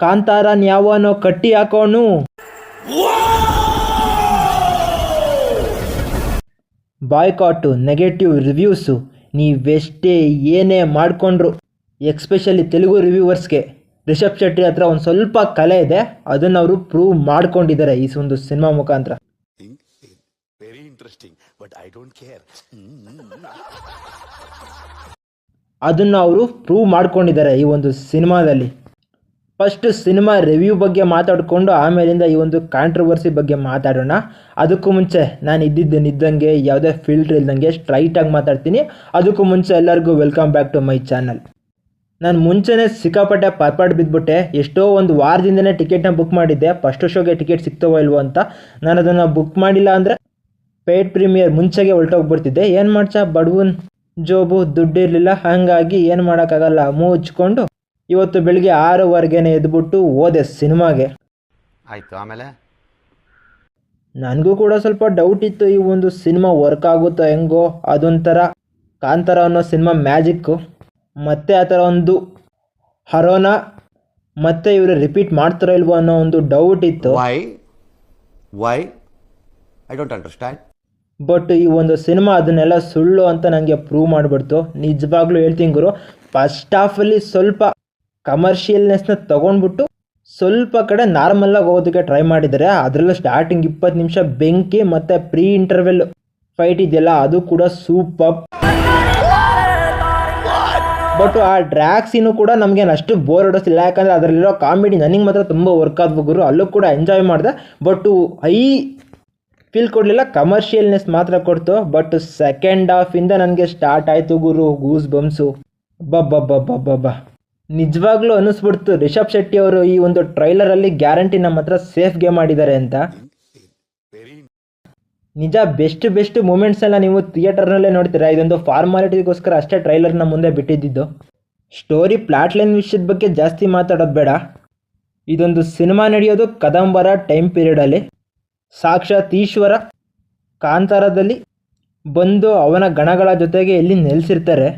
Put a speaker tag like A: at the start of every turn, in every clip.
A: ಕಾಂತಾರನ್ ಯಾವನೋ ಕಟ್ಟಿ ಹಾಕೋನು. ಬಾಯ್ಕಾಟು, negative reviews ನೀವೆಷ್ಟೇ ಏನೇ ಮಾಡಿಕೊಂಡ್ರು, ಎಕ್ಸ್ಪೆಷಲಿ ತೆಲುಗು ರಿವ್ಯೂವರ್ಸ್ಗೆ ರಿಷಬ್ ಶೆಟ್ಟಿ ಹತ್ರ ಒಂದು ಸ್ವಲ್ಪ ಕಲೆ ಇದೆ. ಅದನ್ನು ಅವರು ಪ್ರೂವ್ ಮಾಡ್ಕೊಂಡಿದ್ದಾರೆ ಈ ಒಂದು ಸಿನಿಮಾ ಮುಖಾಂತರ. ಅದನ್ನು ಅವರು ಪ್ರೂವ್ ಮಾಡ್ಕೊಂಡಿದ್ದಾರೆ ಈ ಒಂದು ಸಿನಿಮಾದಲ್ಲಿ. ಫಸ್ಟ್ ಸಿನಿಮಾ ರಿವ್ಯೂ ಬಗ್ಗೆ ಮಾತಾಡಿಕೊಂಡು ಆಮೇಲಿಂದ ಈ ಒಂದು ಕಾಂಟ್ರವರ್ಸಿ ಬಗ್ಗೆ ಮಾತಾಡೋಣ. ಅದಕ್ಕೂ ಮುಂಚೆ ನಾನು ಇದ್ದಂಗೆ ಯಾವುದೇ ಫಿಲ್ಟರ್ ಇಲ್ದಂಗೆ ಸ್ಟ್ರೈಟಾಗಿ ಮಾತಾಡ್ತೀನಿ. ಅದಕ್ಕೂ ಮುಂಚೆ ಎಲ್ಲರಿಗೂ welcome back to my channel. ನಾನು ಮುಂಚೆನೇ ಸಿಕ್ಕಾಪಟ್ಟೆ ಪರ್ಪಾಟ್ ಬಿದ್ದುಬಿಟ್ಟೆ. ಎಷ್ಟೋ ಒಂದು ವಾರದಿಂದನೇ ಟಿಕೆಟ್ನ ಬುಕ್ ಮಾಡಿದ್ದೆ, ಫಸ್ಟ್ ಶೋಗೆ ಟಿಕೆಟ್ ಸಿಗ್ತವೋ ಇಲ್ವೋ ಅಂತ. ನಾನು ಅದನ್ನು ಬುಕ್ ಮಾಡಿಲ್ಲ ಅಂದರೆ ಪೇಯ್ಡ್ ಪ್ರೀಮಿಯರ್ ಮುಂಚೆಗೆ ಹೊರಟೋಗ್ಬಿಡ್ತಿದ್ದೆ. ಏನು ಮಾಡ್ಸ, ಬಡವನ್ ಜೋಬು ದುಡ್ಡಿರಲಿಲ್ಲ. ಹಾಗಾಗಿ ಏನು ಮಾಡೋಕ್ಕಾಗಲ್ಲ, ಮುಚ್ಕೊಂಡು ಇವತ್ತು ಬೆಳಿಗ್ಗೆ 6:15ನೇ ಎದ್ಬಿಟ್ಟು ಹೋದೆ ಸಿನಿಮಾಗೆ.
B: ಆಯಿತು. ಆಮೇಲೆ
A: ನನಗೂ ಕೂಡ ಸ್ವಲ್ಪ ಡೌಟ್ ಇತ್ತು, ಈ ಒಂದು ಸಿನಿಮಾ ವರ್ಕ್ ಆಗುತ್ತೋ ಹೆಂಗೋ. ಅದೊಂಥರ ಕಾಂತಾರ ಅನ್ನೋ ಸಿನಿಮಾ ಮ್ಯಾಜಿಕ್ಕು. ಮತ್ತೆ ಆ ಥರ ಒಂದು ಹರೋನ ಮತ್ತೆ ಇವರು ರಿಪೀಟ್ ಮಾಡ್ತಾರೋ ಇಲ್ವೋ ಅನ್ನೋ ಒಂದು ಡೌಟ್ ಇತ್ತು.
B: Why I don't understand.
A: But ಈ ಒಂದು ಸಿನಿಮಾ ಅದನ್ನೆಲ್ಲ ಸುಳ್ಳು ಅಂತ ನನಗೆ ಪ್ರೂವ್ ಮಾಡಿಬಿಡ್ತು. ನಿಜವಾಗ್ಲೂ ಹೇಳ್ತೀನಿ ಗುರು, ಫಸ್ಟ್ ಹಾಫಲ್ಲಿ ಸ್ವಲ್ಪ ಕಮರ್ಷಿಯಲ್ನೆಸ್ನ ತೊಗೊಂಡ್ಬಿಟ್ಟು ಸ್ವಲ್ಪ ಕಡೆ ನಾರ್ಮಲಾಗಿ ಹೋಗೋದಕ್ಕೆ ಟ್ರೈ ಮಾಡಿದ್ದಾರೆ. ಅದರಲ್ಲೂ ಸ್ಟಾರ್ಟಿಂಗ್ 20 ನಿಮಿಷ ಬೆಂಕಿ ಮತ್ತು ಪ್ರೀ ಇಂಟರ್ವೆಲ್ ಫೈಟ್ ಇದೆಯಲ್ಲ, ಅದು ಕೂಡ ಸೂಪರ್. ಬಟ್ ಆ ಡ್ರ್ಯಾಗ್ ಸೀನು ಕೂಡ ನಮಗೇನು ಅಷ್ಟು ಬೋರ್ ಹೊಡಿಸಿಲ್ಲ, ಯಾಕಂದರೆ ಅದರಲ್ಲಿರೋ ಕಾಮಿಡಿ ನನಗೆ ಮಾತ್ರ ತುಂಬ ವರ್ಕ್ ಆದ್ವು ಗುರು. ಅಲ್ಲೂ ಕೂಡ ಎಂಜಾಯ್ ಮಾಡಿದೆ. ಬಟ್ ಹೈ ಫೀಲ್ ಕೊಡಲಿಲ್ಲ, ಕಮರ್ಷಿಯಲ್ನೆಸ್ ಮಾತ್ರ ಕೊಡ್ತು. ಬಟ್ ಸೆಕೆಂಡ್ ಹಾಫಿಂದ ನನಗೆ ಸ್ಟಾರ್ಟ್ ಆಯಿತು ಗುರು ಗೂಸ್ ಬಂಪ್ಸು. ಬಬ್ಬ ನಿಜವಾಗ್ಲೂ ಅನ್ನಿಸ್ಬಿಡ್ತು ರಿಷಬ್ ಶೆಟ್ಟಿ ಅವರು ಈ ಒಂದು ಟ್ರೈಲರಲ್ಲಿ ಗ್ಯಾರಂಟಿ ನಮ್ಮ ಹತ್ರ ಸೇಫ್ ಗೇಮ್ ಮಾಡಿದ್ದಾರೆ ಅಂತ. ನಿಜ, ಬೆಸ್ಟ್ ಮೂಮೆಂಟ್ಸ್ ಎಲ್ಲ ನೀವು ಥಿಯೇಟರ್ನಲ್ಲೇ ನೋಡ್ತೀರಾ. ಇದೊಂದು ಫಾರ್ಮಾಲಿಟಿಗೋಸ್ಕರ ಅಷ್ಟೇ ಟ್ರೈಲರ್ನ ಮುಂದೆ ಬಿಟ್ಟಿದ್ದು. ಸ್ಟೋರಿ ಪ್ಲಾಟ್ಲೈನ್ ವಿಷಯದ ಬಗ್ಗೆ ಜಾಸ್ತಿ ಮಾತಾಡೋದು ಬೇಡ. ಇದೊಂದು ಸಿನಿಮಾ ನಡೆಯೋದು ಕದಂಬರ ಟೈಮ್ ಪೀರಿಯಡಲ್ಲಿ. ಸಾಕ್ಷಾತ್ ಈಶ್ವರ ಕಾಂತಾರದಲ್ಲಿ ಬಂದು ಅವನ ಗಣಗಳ ಜೊತೆಗೆ ಎಲ್ಲಿ ನೆಲೆಸಿರ್ತಾರೆ.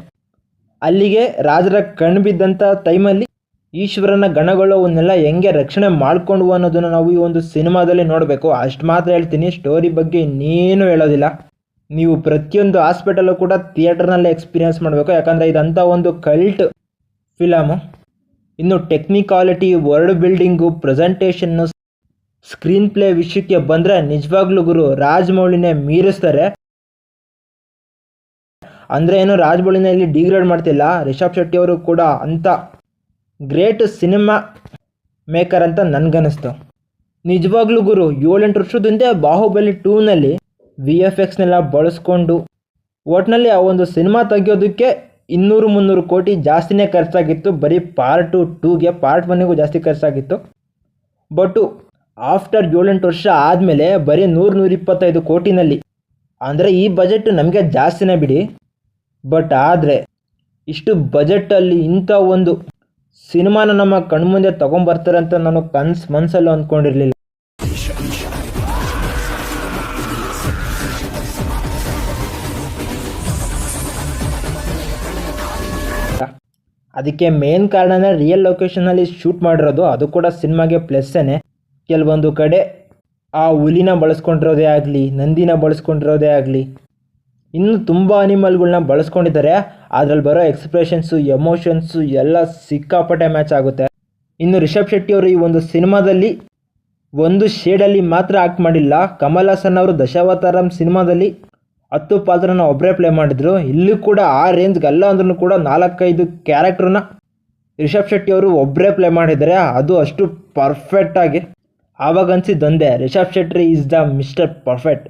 A: ಅಲ್ಲಿಗೆ ರಾಜರ ಕಣ್ಣು ಬಿದ್ದಂಥ ಟೈಮಲ್ಲಿ ಈಶ್ವರನ ಗಣಗಳು ಅವನ್ನೆಲ್ಲ ಹೆಂಗೆ ರಕ್ಷಣೆ ಮಾಡ್ಕೊಂಡ್ವು ಅನ್ನೋದನ್ನು ನಾವು ಈ ಒಂದು ಸಿನಿಮಾದಲ್ಲಿ ನೋಡಬೇಕು. ಅಷ್ಟು ಮಾತ್ರ ಹೇಳ್ತೀನಿ, ಸ್ಟೋರಿ ಬಗ್ಗೆ ಇನ್ನೇನು ಹೇಳೋದಿಲ್ಲ. ನೀವು ಪ್ರತಿಯೊಂದು ಹಾಸ್ಪಿಟಲ್ಲು ಕೂಡ ಥಿಯೇಟರ್ನಲ್ಲೇ ಎಕ್ಸ್ಪೀರಿಯೆನ್ಸ್ ಮಾಡಬೇಕು, ಯಾಕಂದರೆ ಇದಂಥ ಒಂದು ಕಲ್ಟ್ ಫಿಲಮು. ಇನ್ನು technicality, word building, presentation, screen play ವಿಷಯಕ್ಕೆ ಬಂದರೆ ನಿಜವಾಗ್ಲೂ ಗುರು ರಾಜಮೌಳಿನೇ ಮೀರಿಸ್ತಾರೆ. ಅಂದರೆ ಏನು ರಾಜಮೌಳಿನ ಇಲ್ಲಿ ಡಿಗ್ರೇಡ್ ಮಾಡ್ತಿಲ್ಲ, ರಿಷಬ್ ಶೆಟ್ಟಿ ಅವರು ಕೂಡ ಅಂಥ ಗ್ರೇಟ್ ಸಿನಿಮಾ ಮೇಕರ್ ಅಂತ ನನಗನ್ನಿಸ್ತು. ನಿಜವಾಗ್ಲೂ ಗುರು 7-8 ವರ್ಷದ ಹಿಂದೆ ಬಾಹುಬಲಿ 2ನಲ್ಲಿ VFXನೆಲ್ಲ ಬಳಸ್ಕೊಂಡು ಒಟ್ಟಿನಲ್ಲಿ ಆ ಒಂದು ಸಿನಿಮಾ ತೆಗಿಯೋದಕ್ಕೆ 200-300 ಕೋಟಿ ಜಾಸ್ತಿನೇ ಖರ್ಚಾಗಿತ್ತು. ಬರೀ ಪಾರ್ಟ್ 2ಗೆ, ಪಾರ್ಟ್ 1ಗೂ ಜಾಸ್ತಿ ಖರ್ಚಾಗಿತ್ತು. ಬಟ್ ಆಫ್ಟರ್ 7-8 ವರ್ಷ ಆದಮೇಲೆ ಬರೀ 100-125 ಕೋಟಿನಲ್ಲಿ, ಅಂದರೆ ಈ ಬಜೆಟ್ ನಮಗೆ ಜಾಸ್ತಿನೇ ಬಿಡಿ. ಬಟ್ ಆದರೆ ಇಷ್ಟು ಬಜೆಟಲ್ಲಿ ಇಂಥ ಒಂದು ಸಿನಿಮಾನ ನಮ್ಮ ಕಣ್ಮುಂದೆ ತೊಗೊಂಬರ್ತಾರೆ ಅಂತ ನಾನು ಮನಸ್ಸಲ್ಲೂ ಅಂದ್ಕೊಂಡಿರಲಿಲ್ಲ. ಅದಕ್ಕೆ ಮೇನ್ ಕಾರಣನೇ ರಿಯಲ್ ಲೊಕೇಶನಲ್ಲಿ ಶೂಟ್ ಮಾಡಿರೋದು. ಅದು ಕೂಡ ಸಿನಿಮಾಗೆ ಪ್ಲಸ್ಸೇನೆ. ಕೆಲವೊಂದು ಕಡೆ ಆ ಹುಲಿನ ಬಳಸ್ಕೊಂಡಿರೋದೇ ಆಗಲಿ, ನಂದಿನ ಬಳಸ್ಕೊಂಡಿರೋದೇ ಆಗಲಿ, ಇನ್ನೂ ತುಂಬ ಅನಿಮಲ್ಗಳನ್ನ ಬಳಸ್ಕೊಂಡಿದ್ದಾರೆ. ಅದರಲ್ಲಿ ಬರೋ ಎಕ್ಸ್ಪ್ರೆಷನ್ಸು, ಎಮೋಷನ್ಸು ಎಲ್ಲ ಸಿಕ್ಕಾಪಟ್ಟೆ ಮ್ಯಾಚ್ ಆಗುತ್ತೆ. ಇನ್ನು ರಿಷಬ್ ಶೆಟ್ಟಿ ಅವರು ಈ ಒಂದು ಸಿನಿಮಾದಲ್ಲಿ ಒಂದು ಶೇಡಲ್ಲಿ ಮಾತ್ರ ಆ್ಯಕ್ಟ್ ಮಾಡಿಲ್ಲ. ಕಮಲ್ ಹಾಸನ್ ಅವರು ದಶಾವತಾರಂ ಸಿನಿಮಾದಲ್ಲಿ 10 ಪಾತ್ರನ ಒಬ್ಬರೇ ಪ್ಲೇ ಮಾಡಿದ್ರು. ಇಲ್ಲೂ ಕೂಡ ಆ ರೇಂಜ್ಗೆ ಅಲ್ಲ ಅಂದ್ರೂ ಕೂಡ 4-5 ಕ್ಯಾರೆಕ್ಟ್ರನ್ನ ರಿಷಬ್ ಶೆಟ್ಟಿ ಅವರು ಒಬ್ಬರೇ ಪ್ಲೇ ಮಾಡಿದ್ದಾರೆ. ಅದು ಅಷ್ಟು ಪರ್ಫೆಕ್ಟಾಗಿ. ಆವಾಗ ಅನಿಸಿದ್ದೊಂದೇ, Rishab Shetty is the mister perfect.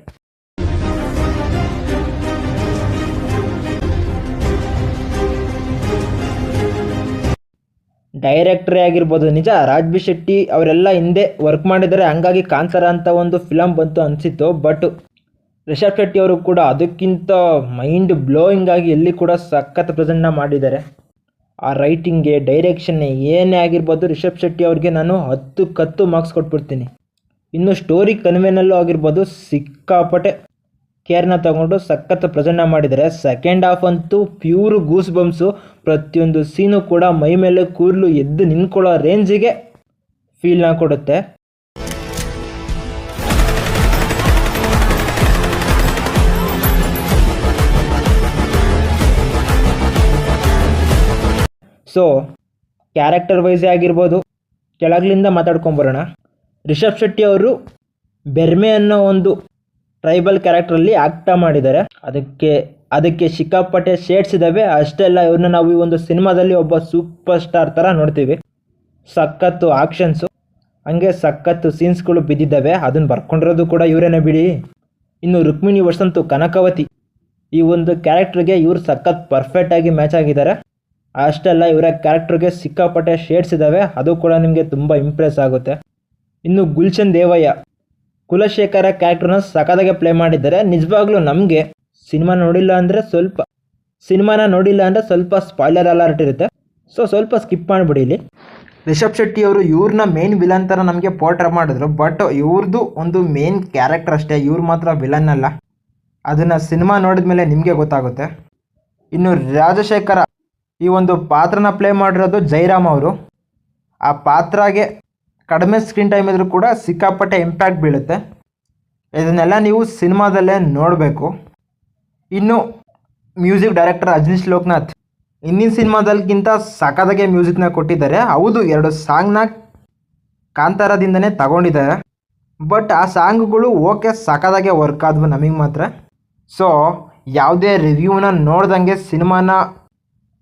A: ಡೈರೆಕ್ಟ್ರೇ ಆಗಿರ್ಬೋದು, ನಿಜ ರಾಜ್ಬಿ ಶೆಟ್ಟಿ ಅವರೆಲ್ಲ ಹಿಂದೆ ವರ್ಕ್ ಮಾಡಿದ್ದಾರೆ, ಹಂಗಾಗಿ ಕಾಂತಾರ ಅಂತ ಒಂದು ಫಿಲಮ್ ಬಂತು ಅನಿಸಿತ್ತು. ಬಟ್ ರಿಷಬ್ ಶೆಟ್ಟಿ ಅವರು ಕೂಡ ಅದಕ್ಕಿಂತ ಮೈಂಡ್ ಬ್ಲೋಯಿಂಗ್ ಆಗಿ ಎಲ್ಲಿ ಕೂಡ ಸಖತ್ ಪ್ರೆಸೆಂಟ್ನ ಮಾಡಿದ್ದಾರೆ. ಆ ರೈಟಿಂಗ್ಗೆ, ಡೈರೆಕ್ಷನ್ನೇ ಏನೇ ಆಗಿರ್ಬೋದು, ರಿಷಬ್ ಶೆಟ್ಟಿ ಅವ್ರಿಗೆ ನಾನು 10 ಮಾರ್ಕ್ಸ್ ಕೊಟ್ಬಿಡ್ತೀನಿ. ಇನ್ನು ಸ್ಟೋರಿ ಕನ್ವೆನಲ್ಲೂ ಆಗಿರ್ಬೋದು ಸಿಕ್ಕಾಪಟ್ಟೆ ಕೇರ್ನ ತಗೊಂಡು ಸಖತ್ ಪ್ರೆಸೆಂಟ್ನ ಮಾಡಿದ್ದಾರೆ. ಸೆಕೆಂಡ್ ಹಾಫ್ ಅಂತೂ ಪ್ಯೂರ್ ಗೂಸ್ ಬಂಪ್ಸು. ಪ್ರತಿಯೊಂದು ಸೀನು ಕೂಡ ಮೈ ಮೇಲೆ ಕೂದಲು ಎದ್ದು ನಿಂತ್ಕೊಳ್ಳೋ ರೇಂಜಿಗೆ ಫೀಲ್ನ ಕೊಡುತ್ತೆ. ಸೊ ಕ್ಯಾರೆಕ್ಟರ್ ವೈಸೇ ಆಗಿರ್ಬೋದು, ಕೆಳಗಲಿಂದ ಮಾತಾಡ್ಕೊಂಬರೋಣ. ರಿಷಬ್ ಶೆಟ್ಟಿ ಅವರು ಬೆರ್ಮೆ ಅನ್ನೋ ಒಂದು ಟ್ರೈಬಲ್ ಕ್ಯಾರೆಕ್ಟ್ರಲ್ಲಿ ಆ್ಯಕ್ಟ ಮಾಡಿದ್ದಾರೆ. ಅದಕ್ಕೆ ಸಿಕ್ಕಾಪಟ್ಟೆ ಶೇಡ್ಸ್ ಇದ್ದಾವೆ. ಅಷ್ಟೇ ಅಲ್ಲ, ಇವ್ರನ್ನ ನಾವು ಈ ಒಂದು ಸಿನಿಮಾದಲ್ಲಿ ಒಬ್ಬ ಸೂಪರ್ ಸ್ಟಾರ್ ಥರ ನೋಡ್ತೀವಿ. ಸಖತ್ತು ಆಕ್ಷನ್ಸು, ಹಂಗೆ ಸಖತ್ತು ಸೀನ್ಸ್ಗಳು ಬಿದ್ದಿದ್ದಾವೆ. ಅದನ್ನು ಬರ್ಕೊಂಡಿರೋದು ಕೂಡ ಇವರೇನೇ ಬಿಡಿ. ಇನ್ನು ರುಕ್ಮಿಣಿ ವಸಂತು ಕನಕವತಿ, ಈ ಒಂದು ಕ್ಯಾರೆಕ್ಟ್ರಿಗೆ ಇವರು ಸಖತ್ ಪರ್ಫೆಕ್ಟಾಗಿ ಮ್ಯಾಚ್ ಆಗಿದ್ದಾರೆ. ಅಷ್ಟೇ ಅಲ್ಲ, ಇವರ ಕ್ಯಾರೆಕ್ಟ್ರಿಗೆ ಸಿಕ್ಕಾಪಟ್ಟೆ ಶೇಡ್ಸ್ ಇದ್ದಾವೆ. ಅದು ಕೂಡ ನಿಮಗೆ ತುಂಬ ಇಂಪ್ರೆಸ್ ಆಗುತ್ತೆ. ಇನ್ನು ಗುಲ್ಶನ್ ದೇವಯ್ಯ ಕುಲಶೇಖರ ಕ್ಯಾರೆಕ್ಟರ್ನ ಸಖತ್ತಾಗೆ ಪ್ಲೇ ಮಾಡಿದ್ದಾರೆ. ನಿಜವಾಗ್ಲೂ ನಮಗೆ ಸಿನಿಮಾನ ನೋಡಿಲ್ಲ ಅಂದರೆ ಸ್ವಲ್ಪ ಸ್ಪಾಯ್ಲರ್ ಅಲರ್ಟ್ ಇರುತ್ತೆ. ಸೊ ಸ್ವಲ್ಪ ಸ್ಕಿಪ್ ಮಾಡಿಬಿಡಿ. ಇಲ್ಲಿ ರಿಷಬ್ ಶೆಟ್ಟಿ ಅವರು ಇವ್ರನ್ನ ಮೇನ್ ವಿಲನ್ ಥರ ನಮಗೆ ಪೋರ್ಟ್ರೇ ಮಾಡಿದ್ರು. ಬಟ್ ಇವ್ರದ್ದು ಒಂದು ಮೇನ್ ಕ್ಯಾರೆಕ್ಟರ್ ಅಷ್ಟೇ, ಇವ್ರು ಮಾತ್ರ ವಿಲನ್ ಅಲ್ಲ. ಅದನ್ನು ಸಿನಿಮಾ ನೋಡಿದ ಮೇಲೆ ನಿಮಗೆ ಗೊತ್ತಾಗುತ್ತೆ. ಇನ್ನು ರಾಜಶೇಖರ ಈ ಒಂದು ಪಾತ್ರನ ಪ್ಲೇ ಮಾಡಿರೋದು ಜೈರಾಮ್ ಅವರು. ಆ ಪಾತ್ರಗೆ ಕಡಿಮೆ ಸ್ಕ್ರೀನ್ ಟೈಮ್ ಇದ್ರೂ ಕೂಡ ಸಿಕ್ಕಾಪಟ್ಟೆ ಇಂಪ್ಯಾಕ್ಟ್ ಬೀಳುತ್ತೆ. ಇದನ್ನೆಲ್ಲ ನೀವು ಸಿನಿಮಾದಲ್ಲೇ ನೋಡಬೇಕು. ಇನ್ನು ಮ್ಯೂಸಿಕ್ ಡೈರೆಕ್ಟರ್ ಅಜನೀಶ್ ಲೋಕನಾಥ್ ಹಿಂದಿನ ಸಿನಿಮಾದಲ್ಗಿಂತ ಸಖತ್ತಾಗೆ ಮ್ಯೂಸಿಕ್ನ ಕೊಟ್ಟಿದ್ದಾರೆ. ಹೌದು, 2 ಸಾಂಗ್ನ ಕಾಂತಾರದಿಂದನೇ ತಗೊಂಡಿದ್ದಾರೆ. ಬಟ್ ಆ ಸಾಂಗ್ಗಳು ಓಕೆ ಸಖತ್ತಾಗೆ ವರ್ಕ್ ಆದವು ನಮಗೆ ಮಾತ್ರ. ಸೊ ಯಾವುದೇ ರಿವ್ಯೂನ ನೋಡ್ದಂಗೆ ಸಿನಿಮಾನ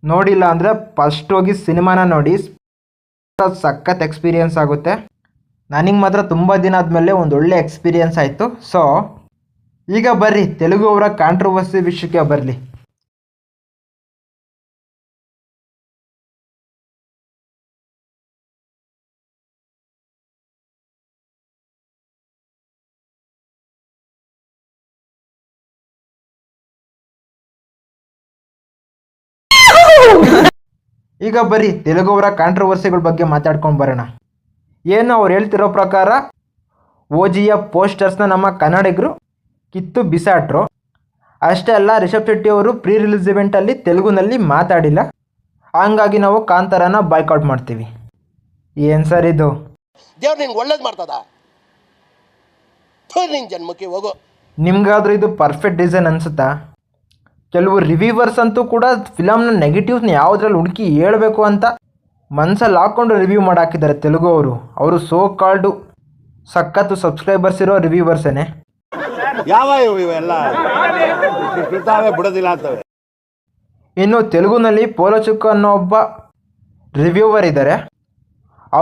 A: ನೋಡಿಲ್ಲ ಅಂದರೆ ಫಸ್ಟ್ ಹೋಗಿ ಸಿನಿಮಾನ ನೋಡಿ, ಸಖತ್ ಎಕ್ಸ್ಪೀರಿಯನ್ಸ್ ಆಗುತ್ತೆ. ನನಗೆ ಮಾತ್ರ ತುಂಬ ದಿನ ಆದಮೇಲೆ ಒಂದು ಒಳ್ಳೆ ಎಕ್ಸ್ಪೀರಿಯನ್ಸ್ ಆಯಿತು. ಸೊ ಈಗ ಬರ್ರಿ ತೆಲುಗು ಅವರ ಕಾಂಟ್ರವರ್ಸಿ ವಿಷಯಕ್ಕೆ ಬರಲಿ. ಈಗ ಬರೀ ತೆಲುಗು ಅವರ ಕಾಂಟ್ರವರ್ಸಿಗಳ ಬಗ್ಗೆ ಮಾತಾಡ್ಕೊಂಡು ಬರೋಣ. ಏನು ಅವ್ರು ಹೇಳ್ತಿರೋ ಪ್ರಕಾರ ಓಜಿಯ ಪೋಸ್ಟರ್ಸ್ನ ನಮ್ಮ ಕನ್ನಡಿಗರು ಕಿತ್ತು ಬಿಸಾಟ್ರು. ಅಷ್ಟೇ ಅಲ್ಲ, ರಿಷಬ್ ಶೆಟ್ಟಿ ಅವರು ಪ್ರೀ ರಿಲೀಸ್ ಇವೆಂಟಲ್ಲಿ ತೆಲುಗುನಲ್ಲಿ ಮಾತಾಡಿಲ್ಲ. ಹಂಗಾಗಿ ನಾವು ಕಾಂತಾರನ ಬಾಯ್ಕಾಟ್ ಮಾಡ್ತೀವಿ. ಏನು ಸರ್ ಇದು?
C: ದೇವ್ರು ನಿನ್ಗೆ ಒಳ್ಳೇದು ಮಾಡ್ತದ, ನಿನ್ನ ಜನ್ಮಕ್ಕೆ ಹೋಗೋ.
A: ನಿಮ್ಗಾದ್ರೂ ಇದು ಪರ್ಫೆಕ್ಟ್ ಡಿಸೈನ್ ಅನಿಸುತ್ತಾ? ಕೆಲವು ರಿವ್ಯೂವರ್ಸ್ ಅಂತೂ ಕೂಡ ಫಿಲಮ್ನ ನೆಗೆಟಿವ್ಸ್ನ ಯಾವುದ್ರಲ್ಲಿ ಹುಡುಕಿ ಹೇಳಬೇಕು ಅಂತ ಮನಸ್ಸಲ್ಲಿ ಹಾಕ್ಕೊಂಡು ರಿವ್ಯೂ ಮಾಡಾಕಿದ್ದಾರೆ ತೆಲುಗು ಅವರು ಸೋ ಕಾಲ್ಡು ಸಖತ್ತು ಸಬ್ಸ್ಕ್ರೈಬರ್ಸ್ ಇರೋ ರಿವ್ಯೂವರ್ಸೇನೆ.
B: ಯಾವ ಇವೆಲ್ಲ ಬಿಡೋದಿಲ್ಲ ಅಂತವೆ.
A: ಇನ್ನು ತೆಲುಗುನಲ್ಲಿ ಪೋಲೋಚುಕ್ ಅನ್ನೋ ಒಬ್ಬ ರಿವ್ಯೂವರ್ ಇದ್ದಾರೆ.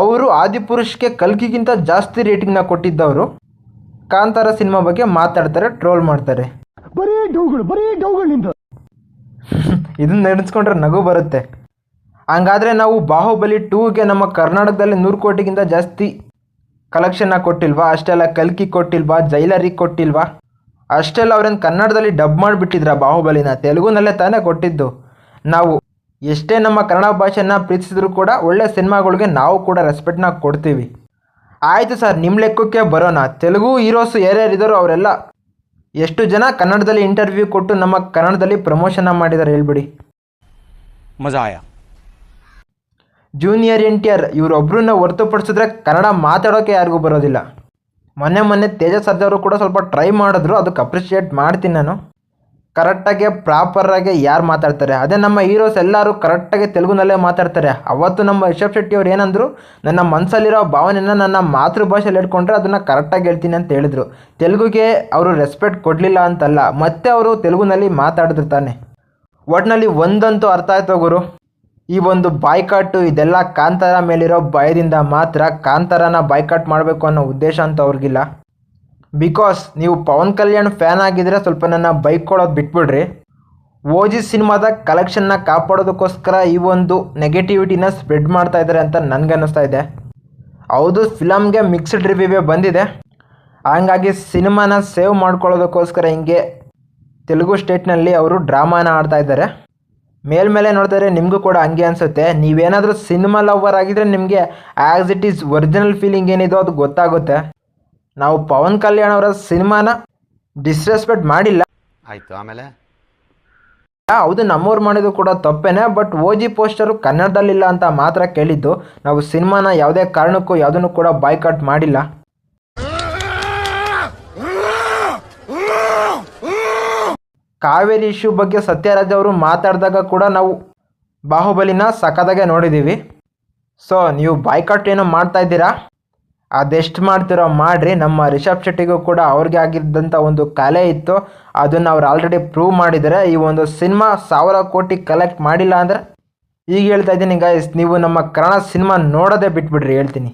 A: ಅವರು ಆದಿಪುರುಷ್ಗೆ ಕಲ್ಕಿಗಿಂತ ಜಾಸ್ತಿ ರೇಟಿಂಗ್ನ ಕೊಟ್ಟಿದ್ದವರು. ಕಾಂತಾರ ಸಿನಿಮಾ ಬಗ್ಗೆ ಮಾತಾಡ್ತಾರೆ, ಟ್ರೋಲ್ ಮಾಡ್ತಾರೆ.
D: ಬರೀ ಡೌಗಳಿಂದ
A: ಇದನ್ನ ನೆನೆಸ್ಕೊಂಡ್ರೆ ನಗು ಬರುತ್ತೆ. ಹಂಗಾದರೆ ನಾವು ಬಾಹುಬಲಿ 2ಗೆ ನಮ್ಮ ಕರ್ನಾಟಕದಲ್ಲಿ 100 ಕೋಟಿಗಿಂತ ಜಾಸ್ತಿ ಕಲೆಕ್ಷನ್ನ ಕೊಟ್ಟಿಲ್ವಾ? ಅಷ್ಟೆಲ್ಲ ಕಲ್ಕಿ ಕೊಟ್ಟಿಲ್ವಾ? ಜೈಲರಿಗೆ ಕೊಟ್ಟಿಲ್ವಾ? ಅಷ್ಟೆಲ್ಲ ಅವ್ರೇನು ಕನ್ನಡದಲ್ಲಿ ಡಬ್ ಮಾಡಿಬಿಟ್ಟಿದ್ರ ಬಾಹುಬಲಿನ? ತೆಲುಗುನಲ್ಲೇ ತಾನೇ ಕೊಟ್ಟಿದ್ದು. ನಾವು ಎಷ್ಟೇ ನಮ್ಮ ಕನ್ನಡ ಭಾಷೆನ ಪ್ರೀತಿಸಿದ್ರು ಕೂಡ ಒಳ್ಳೆ ಸಿನಿಮಾಗಳಿಗೆ ನಾವು ಕೂಡ ರೆಸ್ಪೆಕ್ಟ್ನ ಕೊಡ್ತೀವಿ. ಆಯಿತು ಸರ್, ನಿಮ್ಮ ಲೆಕ್ಕಕ್ಕೆ ಬರೋಣ. ತೆಲುಗು ಹೀರೋಸು ಯಾರ್ಯಾರಿದ್ದಾರೋ ಅವರೆಲ್ಲ ಎಷ್ಟು ಜನ ಕನ್ನಡದಲ್ಲಿ ಇಂಟರ್ವ್ಯೂ ಕೊಟ್ಟು ನಮ್ಮ ಕನ್ನಡದಲ್ಲಿ ಪ್ರಮೋಷನ್ನ ಮಾಡಿದ್ದಾರೆ ಹೇಳ್ಬಿಡಿ.
B: ಮಜಾ ಆಯ.
A: ಜೂನಿಯರ್ NTR ಇವರೊಬ್ಬರನ್ನ ಹೊರತುಪಡಿಸಿದ್ರೆ ಕನ್ನಡ ಮಾತಾಡೋಕ್ಕೆ ಯಾರಿಗೂ ಬರೋದಿಲ್ಲ. ಮೊನ್ನೆ ತೇಜಸ್ ಸರ್ಜಾ ಅವರು ಕೂಡ ಸ್ವಲ್ಪ ಟ್ರೈ ಮಾಡಿದ್ರು, ಅದಕ್ಕೆ ಅಪ್ರಿಷಿಯೇಟ್ ಮಾಡ್ತೀನಿ ನಾನು. ಕರೆಕ್ಟಾಗಿ ಪ್ರಾಪರಾಗಿ ಯಾರು ಮಾತಾಡ್ತಾರೆ, ಅದೇ ನಮ್ಮ ಹೀರೋಸ್ ಎಲ್ಲರೂ ಕರೆಕ್ಟಾಗಿ ತೆಲುಗುನಲ್ಲೇ ಮಾತಾಡ್ತಾರೆ. ಅವತ್ತು ನಮ್ಮ ರಿಷಬ್ ಶೆಟ್ಟಿ ಅವ್ರು ಏನಂದರು, ನನ್ನ ಮನಸ್ಸಲ್ಲಿರೋ ಭಾವನೆನ ನನ್ನ ಮಾತೃಭಾಷೆಯಲ್ಲಿ ಹೇಳ್ಕೊಂಡ್ರೆ ಅದನ್ನು ಕರೆಕ್ಟಾಗಿ ಹೇಳ್ತೀನಿ ಅಂತ ಹೇಳಿದರು. ತೆಲುಗುಗೆ ಅವರು ರೆಸ್ಪೆಕ್ಟ್ ಕೊಡಲಿಲ್ಲ ಅಂತಲ್ಲ, ಮತ್ತೆ ಅವರು ತೆಲುಗುನಲ್ಲಿ ಮಾತಾಡಿದ್ರು ತಾನೆ. ಒಟ್ಟಿನಲ್ಲಿ ಒಂದಂತೂ ಅರ್ಥ ಆಯ್ತು ಗುರು, ಈ ಒಂದು ಬಾಯ್ಕಾಟು ಇದೆಲ್ಲ ಕಾಂತಾರ ಮೇಲಿರೋ ಭಯದಿಂದ ಮಾತ್ರ. ಕಾಂತಾರನ ಬಾಯ್ಕಾಟ್ ಮಾಡಬೇಕು ಅನ್ನೋ ಉದ್ದೇಶ ಅಂತ ಅವ್ರಿಗಿಲ್ಲ. ಬಿಕಾಸ್ ನೀವು ಪವನ್ ಕಲ್ಯಾಣ್ ಫ್ಯಾನ್ ಆಗಿದ್ರೆ ಸ್ವಲ್ಪ ನನ್ನ ಬೈಕ್ ಕೊಡೋದು ಬಿಟ್ಬಿಡ್ರಿ. ಓಜಿ ಸಿನಿಮಾದ ಕಲೆಕ್ಷನ್ನ ಕಾಪಾಡೋದಕ್ಕೋಸ್ಕರ ಈ ಒಂದು ನೆಗೆಟಿವಿಟಿನ ಸ್ಪ್ರೆಡ್ ಮಾಡ್ತಾ ಇದ್ದಾರೆ ಅಂತ ನನಗನ್ನಿಸ್ತಾ ಇದೆ. ಹೌದು, ಫಿಲಮ್ಗೆ ಮಿಕ್ಸ್ಡ್ ರಿವ್ಯೂವೇ ಬಂದಿದೆ. ಹಂಗಾಗಿ ಸಿನಿಮಾನ ಸೇವ್ ಮಾಡ್ಕೊಳ್ಳೋದಕ್ಕೋಸ್ಕರ ಹಿಂಗೆ ತೆಲುಗು ಸ್ಟೇಟ್ನಲ್ಲಿ ಅವರು ಡ್ರಾಮಾನ ಆಡ್ತಾ ಇದ್ದಾರೆ. ಮೇಲ್ಮೇಲೆ ನೋಡ್ತಾರೆ ನಿಮಗೂ ಕೂಡ ಹಂಗೆ ಅನಿಸುತ್ತೆ. ನೀವೇನಾದರೂ ಸಿನಿಮಾ ಲವರ್ ಆಗಿದ್ರೆ ನಿಮಗೆ as it is original feeling ಏನಿದೋ ಅದು ಗೊತ್ತಾಗುತ್ತೆ. ನಾವು ಪವನ್ ಕಲ್ಯಾಣ್ ಅವರ ಸಿನಿಮಾನ ಡಿಸ್ರೆಸ್ಪೆಕ್ಟ್ ಮಾಡಿಲ್ಲ.
B: ಆಯಿತು, ಆಮೇಲೆ
A: ಹೌದು, ನಮ್ಮವ್ರು ಮಾಡಿದ್ದು ಕೂಡ ತಪ್ಪೇನೆ. ಬಟ್ ಓಜಿ ಪೋಸ್ಟರು ಕನ್ನಡದಲ್ಲಿಲ್ಲ ಅಂತ ಮಾತ್ರ ಕೇಳಿದ್ದು. ನಾವು ಸಿನಿಮಾನ ಯಾವುದೇ ಕಾರಣಕ್ಕೂ ಯಾವುದನ್ನು ಕೂಡ ಬಾಯ್ಕಾಟ್ ಮಾಡಿಲ್ಲ. ಕಾವೇರಿ ಇಶ್ಯೂ ಬಗ್ಗೆ ಸತ್ಯರಾಜ್ ಅವರು ಮಾತಾಡಿದಾಗ ಕೂಡ ನಾವು ಬಾಹುಬಲಿನ ಸಖತ್ತಾಗೆ ನೋಡಿದ್ದೀವಿ. ಸೊ ನೀವು ಬಾಯ್ಕಾಟ್ ಏನೋ ಮಾಡ್ತಾ ಇದ್ದೀರಾ, ಅದೆಷ್ಟು ಮಾಡ್ತೀರೋ ಮಾಡಿರಿ. ನಮ್ಮ ರಿಷಬ್ ಶೆಟ್ಟಿಗೂ ಕೂಡ ಅವ್ರಿಗೆ ಆಗಿದ್ದಂಥ ಒಂದು ಕಲೆ ಇತ್ತು, ಅದನ್ನು ಅವ್ರು ಆಲ್ರೆಡಿ ಪ್ರೂವ್ ಮಾಡಿದ್ದಾರೆ. ಈ ಒಂದು ಸಿನಿಮಾ 1000 ಕೋಟಿ ಕಲೆಕ್ಟ್ ಮಾಡಿಲ್ಲ ಅಂದರೆ ಈಗ ಹೇಳ್ತಾ ಇದ್ದೀನಿ ಗೈಸ್, ನೀವು ನಮ್ಮ ಕನ್ನಡ ಸಿನಿಮಾ ನೋಡೋದೇ ಬಿಟ್ಬಿಡ್ರಿ ಹೇಳ್ತೀನಿ.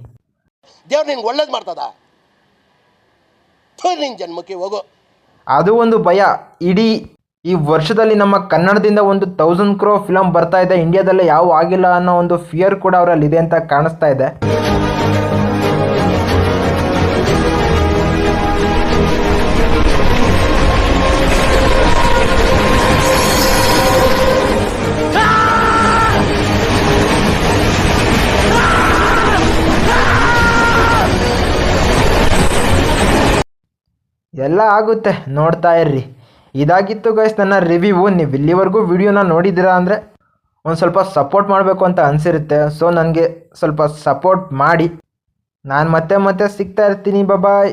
C: ದೇವ್ರು ನಿನ್ಗೆ ಒಳ್ಳೇದು ಮಾಡ್ತದ, ನಿನ್ನ ಜನ್ಮಕ್ಕೆ ಹೋಗು.
A: ಅದು ಒಂದು ಭಯ. ಇಡೀ ಈ ವರ್ಷದಲ್ಲಿ ನಮ್ಮ ಕನ್ನಡದಿಂದ ಒಂದು 1000 crore ಫಿಲಮ್ ಬರ್ತಾ ಇದೆ, ಇಂಡಿಯಾದಲ್ಲೇ ಯಾವ ಆಗಿಲ್ಲ ಅನ್ನೋ ಒಂದು ಫಿಯರ್ ಕೂಡ ಅವರಲ್ಲಿ ಇದೆ ಅಂತ ಕಾಣಿಸ್ತಾ ಇದೆ. ಎಲ್ಲ ಆಗುತ್ತೆ, ನೋಡ್ತಾ ಇರ್ರಿ. ಇದಾಗಿತ್ತು ಗೈಸ್ ನನ್ನ ರಿವ್ಯೂ. ನೀವು ಇಲ್ಲಿವರೆಗೂ ವಿಡಿಯೋನ ನೋಡಿದ್ದೀರಾ ಅಂದರೆ ಒಂದು ಸ್ವಲ್ಪ ಸಪೋರ್ಟ್ ಮಾಡಬೇಕು ಅಂತ ಅನಿಸಿರುತ್ತೆ. ಸೊ ನನಗೆ ಸ್ವಲ್ಪ ಸಪೋರ್ಟ್ ಮಾಡಿ. ನಾನು ಮತ್ತೆ ಸಿಗ್ತಾ ಇರ್ತೀನಿ. ಬಾಯ್.